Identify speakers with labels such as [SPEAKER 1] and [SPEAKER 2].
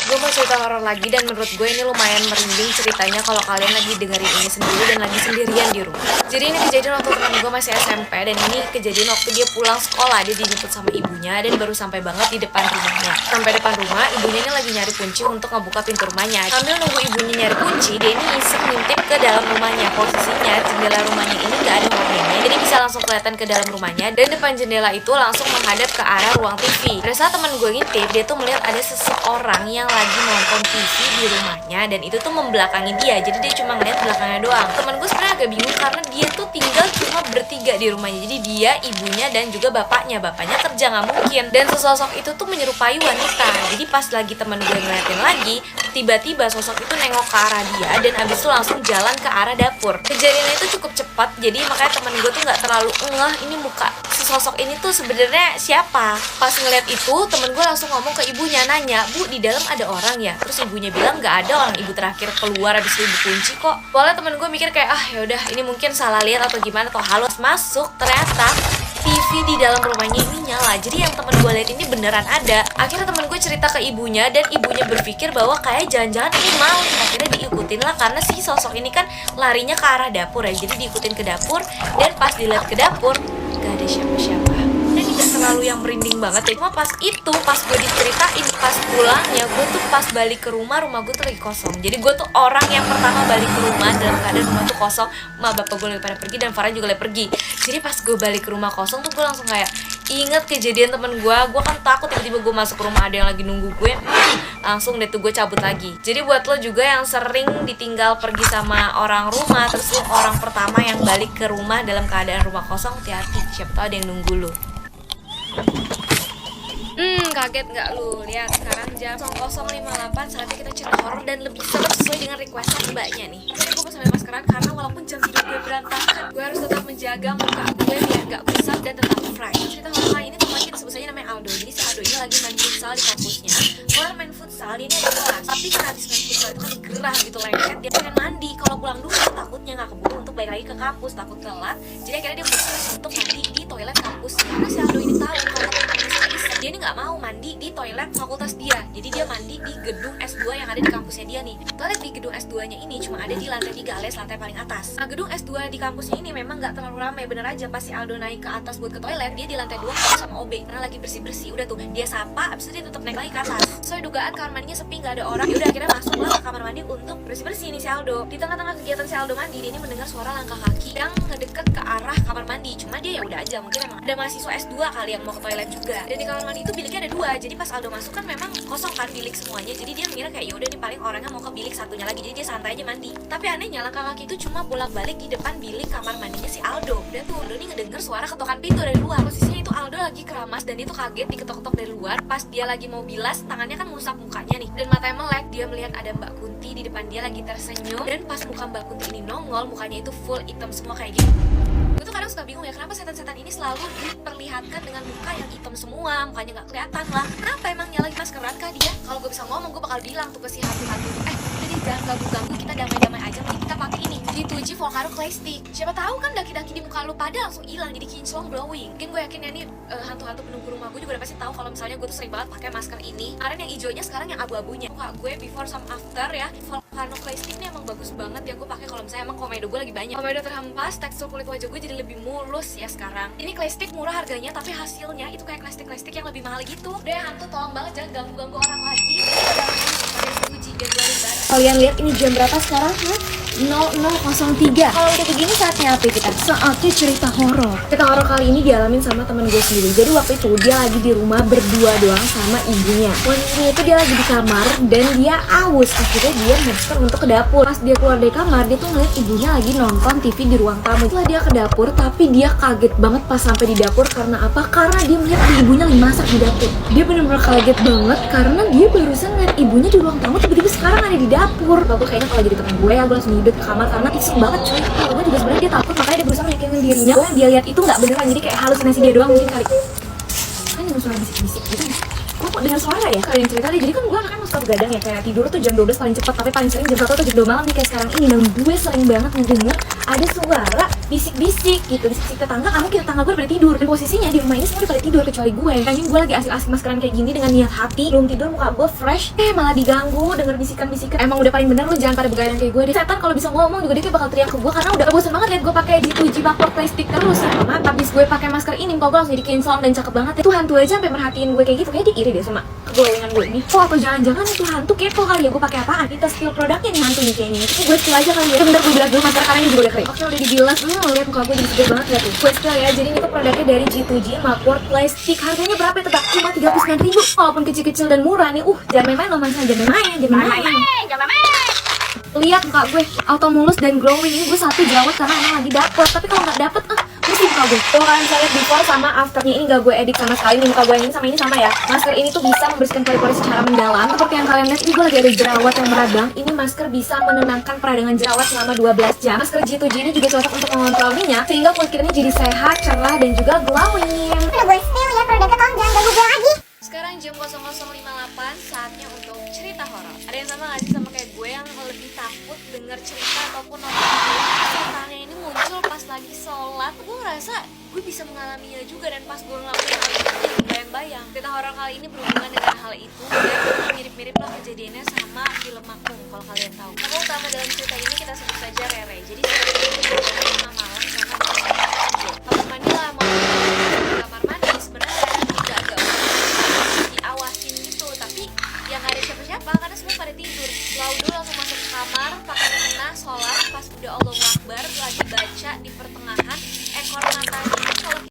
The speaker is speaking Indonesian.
[SPEAKER 1] Gue mau cerita horor lagi dan menurut gue ini lumayan merinding ceritanya kalau kalian lagi dengerin ini sendiri dan lagi sendirian di rumah. Jadi ini kejadian waktu teman gue masih SMP dan ini kejadian waktu dia pulang sekolah. Dia dijemput sama ibunya dan baru sampai banget di depan rumahnya. Sampai depan rumah, ibunya ini lagi nyari kunci untuk ngebuka pintu rumahnya. Sambil nunggu ibunya nyari kunci, dia ini iseng ngintip ke dalam rumahnya. Posisinya jendela rumahnya ini gak ada hordengnya, jadi bisa langsung kelihatan ke dalam rumahnya. Dan depan jendela itu langsung menghadap ke arah ruang TV. Pada saat teman gue ngintip, dia tuh melihat ada seseorang yang lagi nonton TV di rumahnya dan itu tuh membelakangi dia. Jadi dia cuma ngeliat belakangnya doang. Temen gue sebenarnya agak bingung karena dia tuh tinggal cuma bertiga di rumahnya. Jadi dia, ibunya dan juga bapaknya. Bapaknya kerja nggak mungkin. Dan sesosok itu tuh menyerupai wanita. Jadi pas lagi temen gue ngeliatin lagi, tiba-tiba sosok itu nengok ke arah dia dan abis itu langsung jalan ke arah dapur. Kejadiannya itu cukup cepat, jadi makanya temen gue tuh nggak terlalu ngeh ini muka sosok ini tuh sebenarnya siapa. Pas ngeliat itu, temen gue langsung ngomong ke ibunya, nanya, "Bu, di dalam ada orang ya?" Terus ibunya bilang, "Nggak ada, orang ibu terakhir keluar habis ibu kunci kok." Soalnya temen gue mikir kayak, yaudah ini mungkin salah lihat atau gimana atau halus. Masuk, ternyata TV di dalam rumahnya ini nyala. Jadi yang temen gue lihat ini beneran ada. Akhirnya temen gue cerita ke ibunya dan ibunya berpikir bahwa kayak jangan-jangan ini maling. Akhirnya diikutin lah karena si sosok ini kan larinya ke arah dapur ya. Jadi diikutin ke dapur dan pas dilihat ke dapur gak ada siapa-siapa. Dan ini gak terlalu yang merinding banget ya. Cuma pas itu, pas gue diceritain, pas pulangnya, gue tuh pas balik ke rumah gue tuh lagi kosong. Jadi gue tuh orang yang pertama balik ke rumah dalam keadaan rumah tuh kosong. Bapak gue lagi pada pergi dan Farah juga lagi pergi. Jadi pas gue balik ke rumah kosong tuh gue langsung kayak inget kejadian temen gue kan takut tiba-tiba gue masuk ke rumah ada yang lagi nunggu gue. Langsung deh tuh gue cabut lagi. Jadi buat lo juga yang sering ditinggal pergi sama orang rumah, terus lo orang pertama yang balik ke rumah dalam keadaan rumah kosong, hati-hati, siapa tau ada yang nunggu lo. Kaget nggak lu? Lihat sekarang jam 00.58, saatnya kita cerita horor dan lebih serem sesuai dengan requestan mbaknya nih. Jadi gue sampai maskeran karena walaupun jam tidur gue berantakan, gue harus tetap menjaga muka gue biar gak kusam dan tetap fresh. Cerita horor kali ini teman kita sebut saja namanya Aldo. Jadi si Aldo ini lagi main futsal di kampusnya. Kalau main futsal dia ini ada kelas, tapi kan habis main futsal itu kan gerah gitu lengket. Dia pengen mandi, kalau pulang dulu takutnya nggak keburu untuk balik lagi ke kampus, takut telat. Jadi akhirnya dia memutuskan untuk mandi di toilet kampusnya. Karena si Aldo ini tahu kalau dia ini nggak mau mandi di toilet fakultas dia. Jadi dia mandi di gedung S2 yang ada di kampusnya dia nih. Toilet di gedung S2 nya ini cuma ada di lantai 3 alias lantai paling atas. Nah gedung S2 di kampusnya ini memang nggak terlalu ramai. Bener aja pas si Aldo naik ke atas buat ke toilet, dia di lantai 2 ketemu sama OB karena lagi bersih-bersih. Udah tuh dia sapa, abis itu dia tetap naik lagi ke atas. Soalnya dugaan kamar mandinya sepi, nggak ada orang. Yaudah akhirnya masuklah ke kamar mandi untuk bersih-bersih nih si Aldo. Di tengah-tengah kegiatan si Aldo mandi, dia ini mendengar suara langkah kaki yang ngedeket ke arah kamar mandi. Cuma dia ya udah aja, mungkin memang ada mahasiswa S2 kali yang mau ke toilet juga. Dan di kamar mandi itu biliknya ada 2. Jadi pas Aldo masuk kan memang kosong kan bilik semuanya. Jadi dia mengira kayak yaudah nih paling orangnya mau ke bilik satunya lagi. Jadi dia santai aja mandi. Tapi anehnya langkah kaki itu cuma bolak-balik di depan bilik kamar mandinya si Aldo. Dan tuh Aldo nih ngedenger suara ketokan pintu dari luar. Posisinya itu Aldo lagi keramas dan dia tuh kaget diketok-ketok dari luar. Pas dia lagi mau bilas, tangannya kan ngusap mukanya nih. Dan matanya melek, dia melihat ada Mbak Kunti di depan dia lagi tersenyum. Dan pas muka Mbak Kunti ini nongol, mukanya itu full hitam semua kayak gitu. Gue tuh kadang suka bingung ya, kenapa setan-setan ini selalu diperlihatkan dengan muka yang hitam semua, mukanya nggak kelihatan lah. Kenapa emangnya lagi maskeran kah dia? Kalau gue bisa ngomong, gue bakal bilang tuh ke si hantu-hantu, jadi jangan ganggu-ganggu, kita damai-damai aja, mending kita pakai ini G2G Volcano Clay Stick. Siapa tahu kan daki-daki di muka lu pada langsung hilang jadi kinclong glowing. Mungkin gue yakin ya nih hantu-hantu penunggu rumah gue juga udah pasti tahu kalau misalnya gue tuh sering banget pakai masker ini. Kemarin yang hijaunya, sekarang yang abu-abunya. Muka gue before sama after ya. Volcano Clay Stick ini emang bagus banget ya gue pakai kalau misalnya emang komedo gue lagi banyak. Komedo terhempas, tekstur kulit wajah gue jadi lebih mulus ya sekarang. Ini clay stick murah harganya, tapi hasilnya itu kayak clay stick yang lebih mahal gitu. Udah ya hantu, tolong banget jangan ganggu-ganggu orang lagi.
[SPEAKER 2] Kalian lihat ini jam berapa sekarang? 00.03. Kalau udah begini saatnya apa kita? Saatnya cerita horor. Cerita horor kali ini dialamin sama temen gue sendiri. Jadi waktu itu dia lagi di rumah berdua doang sama ibunya. Posisinya itu dia lagi di kamar dan dia aus. Akhirnya dia hamster untuk ke dapur. Pas dia keluar dari kamar, dia tuh ngeliat ibunya lagi nonton TV di ruang tamu. Setelah dia ke dapur, tapi dia kaget banget pas sampai di dapur. Karena apa? Karena dia melihat ibunya lagi masak di dapur. Dia benar-benar kaget banget karena dia barusan ngeliat ibunya di ruang tamu, tiba-tiba sekarang ada di dapur. Lalu kayaknya kalau jadi temen gue ya, gue langsung hidup ke kamar karena iseng banget cuy. Kalau gue juga sebenarnya dia takut, makanya dia berusaha meyakinkan dirinya bahwa yang dia lihat itu nggak beneran, jadi kayak halusinasi dia doang mungkin kali. Kan yang suara bisik-bisik gitu. Kok kok dengar suara ya? Kalian cerita deh, jadi kan gue kan suka begadang ya, kayak tidur tuh jam 12 paling cepat, tapi paling sering jam 1 atau jam 2 malam nih kayak sekarang ini. Dan gue sering banget ngedenger ada suara bisik-bisik gitu, bisik-bisik tetangga, karena tetangga gue pada tidur. Dan posisinya di rumah ini semua udah pada tidur kecuali gue. Kayaknya gue lagi asik-asik maskeran kayak gini dengan niat hati, belum tidur, muka gue fresh, malah diganggu denger bisikan-bisikan. Emang udah paling bener lu jangan pada begadang kayak gue deh. Setan kalau bisa ngomong juga dia kayak bakal teriak ke gue, karena udah bosan banget liat gue pakai G2G backward play stick terus. Sama habis gue pakai masker ini, muka gue langsung jadi kinclong dan cakep banget ya. Tuh hantu aja sampai merhatiin gue kayak gitu, kayak dia iri deh sama glowingan gue ini. Oh, atau jangan-jangan itu hantu kepo kali ya gue pakai apaan? Kita spill produknya nih hantu nih kayaknya. Ini gue spill aja kali ya. Bentar gue bilas dulu, masker karena ini juga udah kering. Oke, udah dibilas dulu, ngeliat muka gue jadi segar banget ya tuh. Gue spill ya, jadi ini tuh produknya dari G2G backward play stick. Harganya berapa ya tebak? Cuma 39.000. Walaupun kecil-kecil dan murah nih, jangan main-main loh, jangan main-main. Lihat muka gue auto mulus dan glowing. Ini gue satu jerawat karena emang lagi dapet, tapi kalau nggak dapet mesti muka gue. Kalau kalian bisa lihat before sama afternya, ini gak gue edit sama sekali. Nih muka gue yang ini sama ya. Masker ini tuh bisa membersihkan pori-pori secara mendalam. Seperti yang kalian lihat, ini gue lagi ada jerawat yang meradang. Ini masker bisa menenangkan peradangan jerawat selama 12 jam. Masker G2G ini juga cocok untuk mengontrol minyak sehingga kulit kita jadi sehat, cerah, dan juga glowing.
[SPEAKER 3] Udah gue spill ya produknya, tolong jangan ganggu gue lagi.
[SPEAKER 1] Sekarang jam 00.58, saatnya untuk cerita horor. Ada yang sama gak sih sama kayak gue yang lebih takut denger cerita ataupun nonton film setannya ini muncul pas lagi sholat? Gue ngerasa gue bisa mengalaminya juga, dan pas gue ngelakuin hal itu jadi bayang-bayang. Cerita horor kali ini berhubungan dengan hal itu, dan mirip-mirip lah kejadiannya sama film Makmum kalau kalian tahu. Tokoh utama dalam cerita ini kita sebut saja Rere. Jadi sebenarnya tengah malam karena kamar mandi lah, mau di kamar mandi sebenarnya agak diawasin gitu, tapi yang gak ada siapa-siapa karena semua pada tidur. Lalu langsung masuk ke kamar, pakai mukena, sholat. Pas udah Allahu Akbar lagi baca, di pertengahan ekor matanya kalau